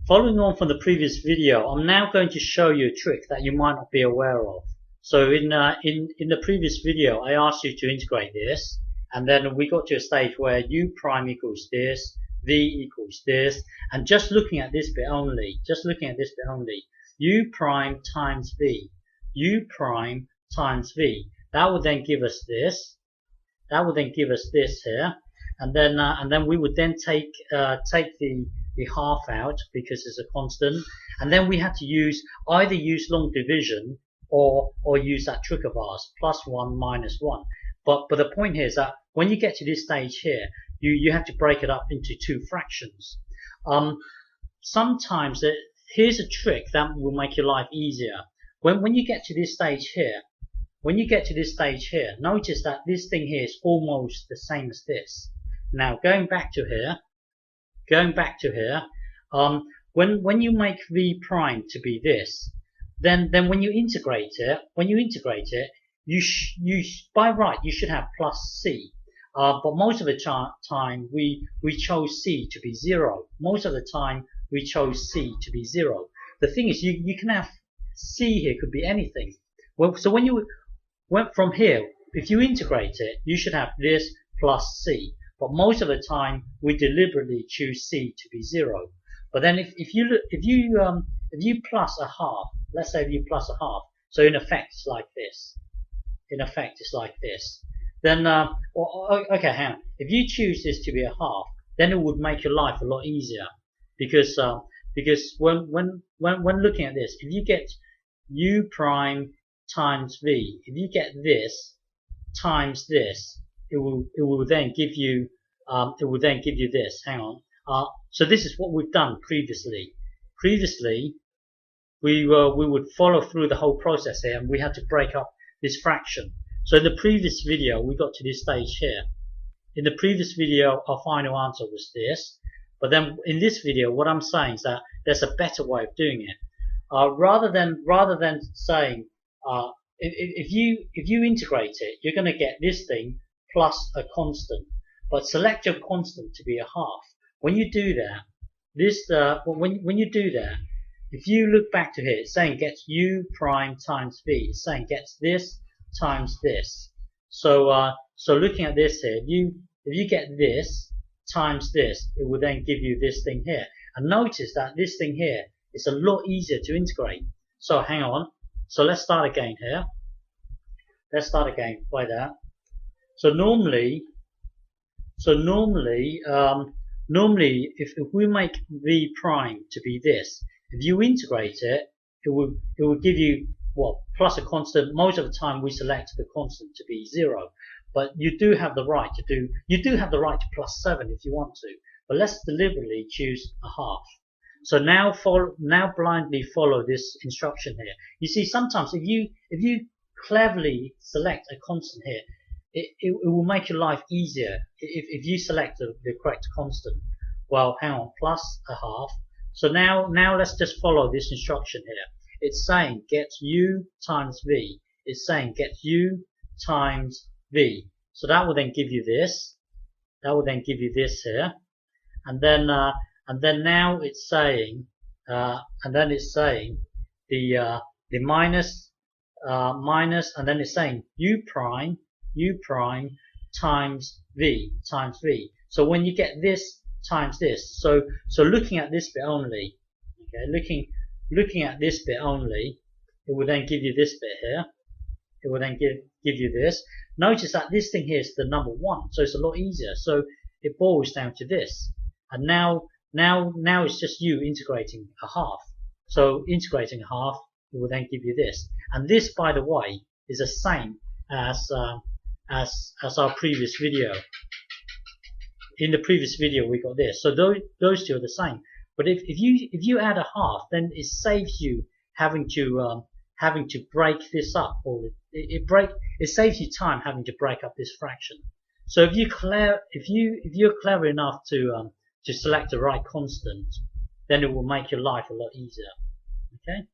Following on from the previous video, I'm now going to show you a trick that you might not be aware of. So in the previous video, I asked you to integrate this, and then we got to a stage where u prime equals this, v equals this, and just looking at this bit only, u prime times v, that would then give us this. That would then give us this here, and then we would then take the half out because it's a constant, and then we had to either use long division or use that trick of ours, +1 -1. But the point here is that when you get to this stage here, you have to break it up into two fractions. Sometimes here's a trick that will make your life easier. When you get to this stage here, notice that this thing here is almost the same as this. Now going back to here, when you make v prime to be this, then when you integrate it, you by right you should have plus c. But most of the time we chose c to be 0. The thing is, you can have c here could be anything. Well, so when you went from here, if you integrate it, you should have this plus c. But most of the time we deliberately choose c to be 0. But then if you plus a half, let's say if you plus a half, so in effect it's like this. Then okay, hang on. If you choose this to be a half, then it would make your life a lot easier, because when looking at this, if you get u prime times v, if you get this times this, it will then give you this. Hang on. So this is what we've done previously. Previously, we would follow through the whole process here, and we had to break up this fraction. So in the previous video, we got to this stage here. In the previous video, our final answer was this. But then in this video, what I'm saying is that there's a better way of doing it. Rather than saying if you integrate it, you're going to get this thing plus a constant. But select your constant to be a half. When you do that, when you do that, if you look back to here, it's saying gets u prime times v. It's saying gets this times this. So looking at this here, if you get this times this, it will then give you this thing here. And notice that this thing here is a lot easier to integrate. So hang on. So let's start again here. Let's start again by that. So normally, if we make v prime to be this, if you integrate it, it will give you plus a constant. Most of the time we select the constant to be 0, but you do have the right to plus 7 if you want to. But let's deliberately choose a half. So now blindly follow this instruction here. You see, sometimes if you cleverly select a constant here, it will make your life easier if you select the correct constant. Well, hang on, plus a half. So now let's just follow this instruction here. It's saying get u times v. It's saying get u times v. So that will then give you this. That will then give you this here. And then now it's saying the minus, and then it's saying u prime times v. So when you get this times this, so looking at this bit only, okay, looking at this bit only, it will then give you this bit here. It will then give you this. Notice that this thing here is the number 1, so it's a lot easier. So it boils down to this. And now it's just you integrating a half. So integrating a half, it will then give you this. And this, by the way, is the same as our previous video. In the previous video we got this. So those two are the same. But if you add a half, then it saves you having to break this up, or it saves you time having to break up this fraction. So if you're clever enough to select the right constant, then it will make your life a lot easier. Okay.